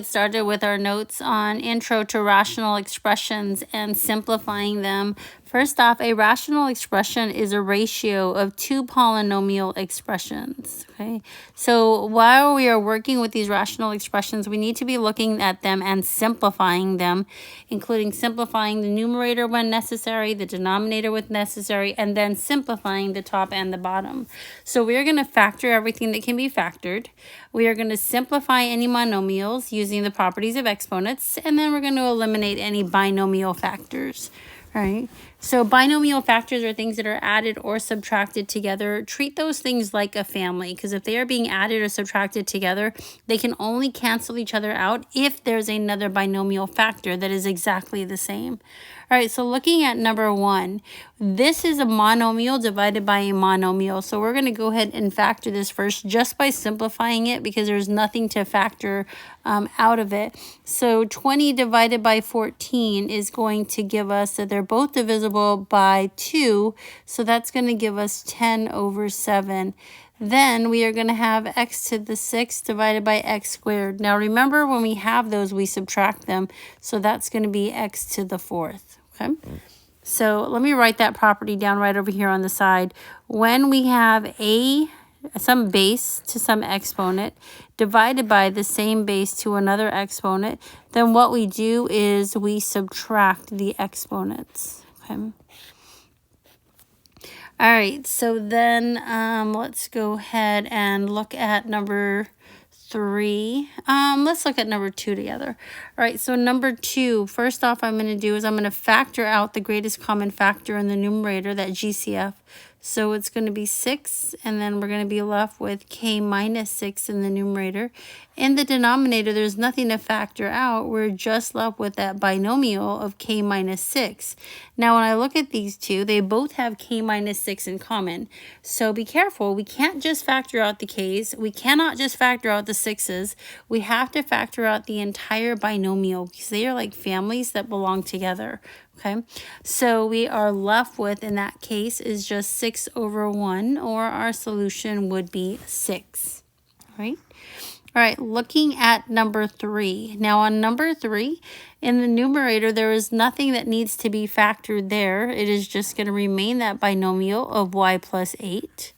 Started with our notes on intro to rational expressions and simplifying them. First off, a rational expression is a ratio of two polynomial expressions. Okay, so while we are working with these rational expressions, we need to be looking at them and simplifying them, including simplifying the numerator when necessary, the denominator when necessary, and then simplifying the top and the bottom. So we are going to factor everything that can be factored. We are going to simplify any monomials using the properties of exponents, and then we're going to eliminate any binomial factors. All right, so binomial factors are things that are added or subtracted together. Treat those things like a family, because if they are being added or subtracted together, they can only cancel each other out if there's another binomial factor that is exactly the same. All right, so looking at number 1, this is a monomial divided by a monomial. So we're going to go ahead and factor this first just by simplifying it, because there's nothing to factor out of it. So 20 divided by 14 is going to give us that they're both divisible by 2. So that's going to give us 10 over 7. Then we are going to have x to the 6th divided by x squared. Now remember, when we have those, we subtract them. So that's going to be x to the 4th. Okay. So let me write that property down right over here on the side. When we have some base to some exponent divided by the same base to another exponent, then what we do is we subtract the exponents. Okay. All right, so then let's go ahead and look at number 3. Let's look at number 2 together. All right, so number 2, first off, I'm going to do is I'm going to factor out the greatest common factor in the numerator, that GCF. So it's going to be 6, and then we're going to be left with k minus 6 in the numerator. In the denominator, there's nothing to factor out. We're just left with that binomial of k minus 6. Now, when I look at these two, they both have k minus 6 in common. So be careful. We can't just factor out the k's. We cannot just factor out the 6's. We have to factor out the entire binomial, because they are like families that belong together. Okay, so we are left with, in that case, is just 6 over 1, or our solution would be 6. All right, looking at number 3. Now on number 3, in the numerator, there is nothing that needs to be factored there. It is just going to remain that binomial of y plus 8.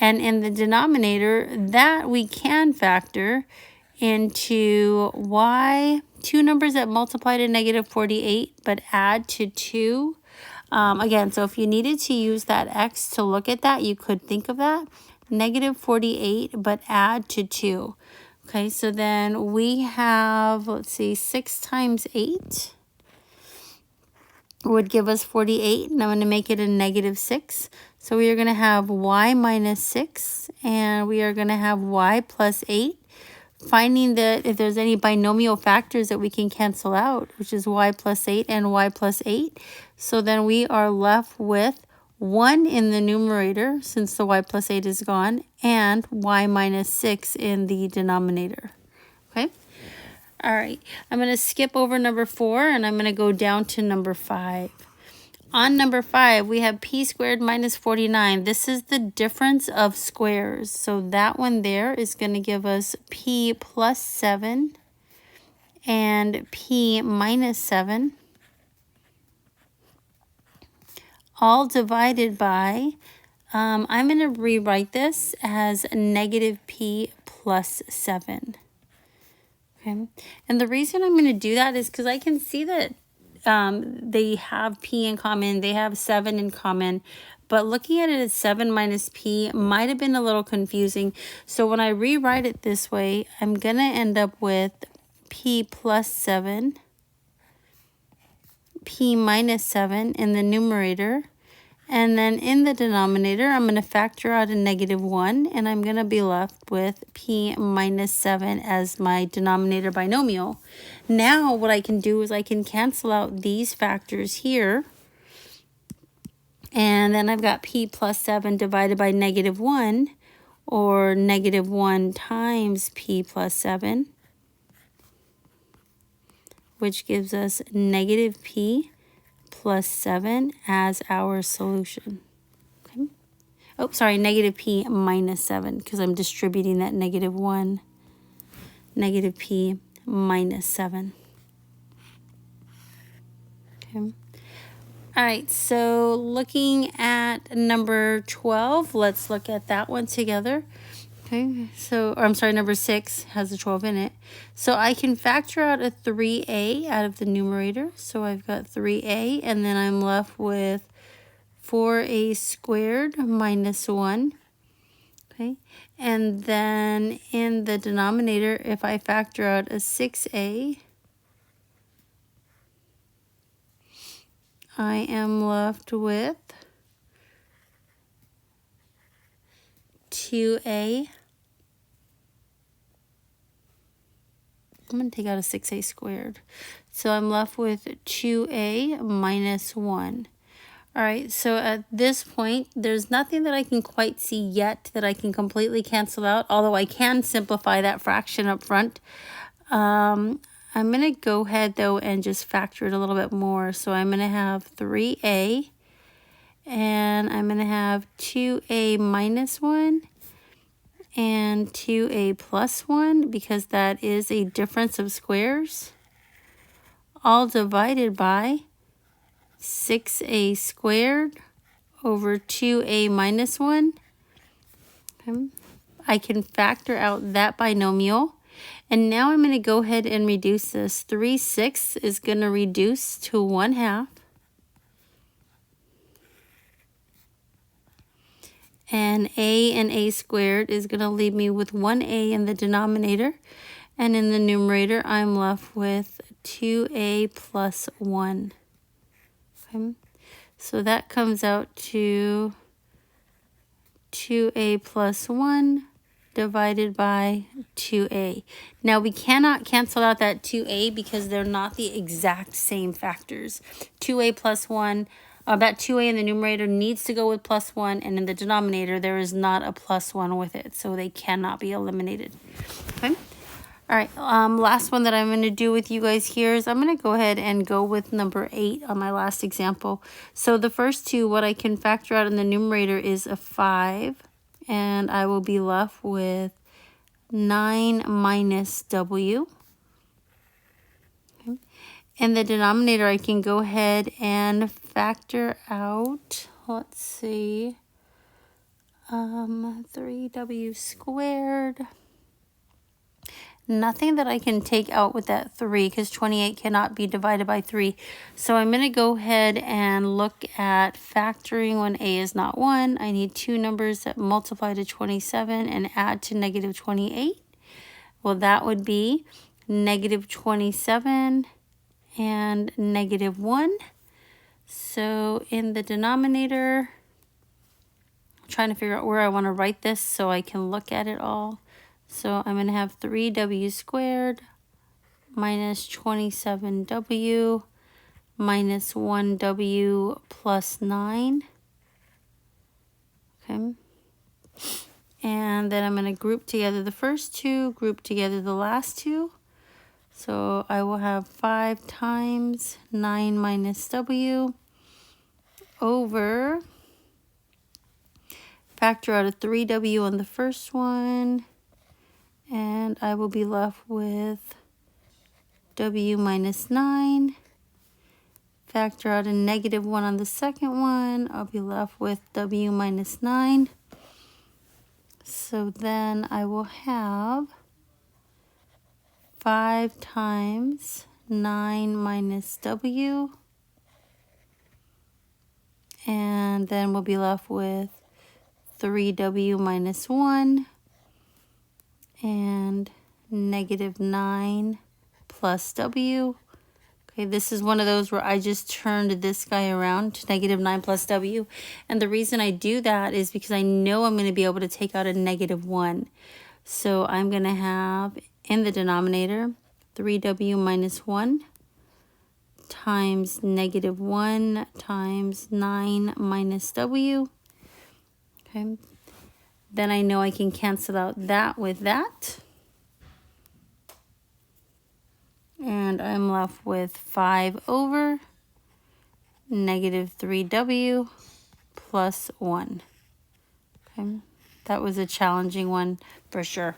And in the denominator, that we can factor into y, two numbers that multiply to negative 48, but add to 2. Again, so if you needed to use that x to look at that, you could think of that. Negative 48, but add to 2. Okay, so then we have, let's see, 6 times 8 would give us 48, and I'm going to make it a negative 6. So we are going to have y minus 6, and we are going to have y plus 8. Finding that if there's any binomial factors that we can cancel out, which is y plus 8 and y plus 8. So then we are left with 1 in the numerator, since the y plus 8 is gone, and y minus 6 in the denominator. Okay? All right. I'm going to skip over number 4, and I'm going to go down to number 5. On number 5, we have p squared minus 49. This is the difference of squares. So that one there is going to give us p plus 7 and p minus 7, all divided by, I'm going to rewrite this as negative p plus 7. Okay. And the reason I'm going to do that is because I can see that they have p in common, they have 7 in common, but looking at it as 7 minus p might have been a little confusing. So when I rewrite it this way, I'm going to end up with p plus 7, p minus 7 in the numerator, and then in the denominator, I'm going to factor out a negative 1, and I'm going to be left with p minus 7 as my denominator binomial. Now what I can do is I can cancel out these factors here, and then I've got p plus 7 divided by negative 1, or negative 1 times p plus 7, which gives us negative p plus 7 as our solution. Okay. Oh, sorry, negative p minus 7, because I'm distributing that negative 1. Negative p minus 7. Okay. All right, so looking at number 12, let's look at that one together. Okay, so, or I'm sorry, number 6 has a 12 in it. So I can factor out a 3a out of the numerator. So I've got 3a, and then I'm left with 4a squared minus 1. Okay, and then in the denominator, if I factor out a 6a, I am left with 2a. I'm going to take out a 6a squared. So I'm left with 2a minus 1. All right, so at this point, there's nothing that I can quite see yet that I can completely cancel out, although I can simplify that fraction up front. I'm going to go ahead, though, and just factor it a little bit more. So I'm going to have 3a, and I'm going to have 2a minus 1, and 2a plus 1, because that is a difference of squares, all divided by 6a squared over 2a minus 1. Okay. I can factor out that binomial. And now I'm going to go ahead and reduce this. 3/6 is going to reduce to 1/2. And a squared is going to leave me with 1a in the denominator. And in the numerator, I'm left with 2a plus 1. Okay. So that comes out to 2a plus 1 divided by 2a. Now we cannot cancel out that 2a because they're not the exact same factors. 2a plus 1, that 2a in the numerator needs to go with plus 1, and in the denominator there is not a plus 1 with it, so they cannot be eliminated. Okay. All right, last one that I'm going to do with you guys here is I'm going to go ahead and go with number 8 on my last example. So the first two, what I can factor out in the numerator is a 5, and I will be left with 9 minus w. Okay. In the denominator, I can go ahead and factor out, let's see, 3w squared. Nothing that I can take out with that 3 because 28 cannot be divided by 3. So I'm going to go ahead and look at factoring when a is not 1. I need two numbers that multiply to 27 and add to negative 28. Well, that would be negative 27 and negative 1. So in the denominator, I'm trying to figure out where I want to write this so I can look at it all. So I'm going to have 3w squared minus 27w minus 1w plus 9. Okay. And then I'm going to group together the first two, group together the last two. So I will have 5 times 9 minus w over, factor out a 3w on the first one, and I will be left with w minus 9. Factor out a negative 1 on the second one, I'll be left with w minus 9. So then I will have 5 times 9 minus w, and then we'll be left with 3w minus 1 and negative 9 plus w. Okay, this is one of those where I just turned this guy around to negative 9 plus w. And the reason I do that is because I know I'm going to be able to take out a negative 1. So I'm going to have in the denominator 3w minus 1 times negative 1 times 9 minus w. Okay. Then I know I can cancel out that with that. And I'm left with 5 over negative 3w plus 1. Okay. That was a challenging one for sure.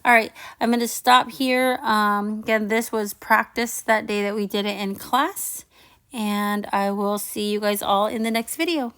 All right, I'm going to stop here. Again, this was practice that day that we did it in class. And I will see you guys all in the next video.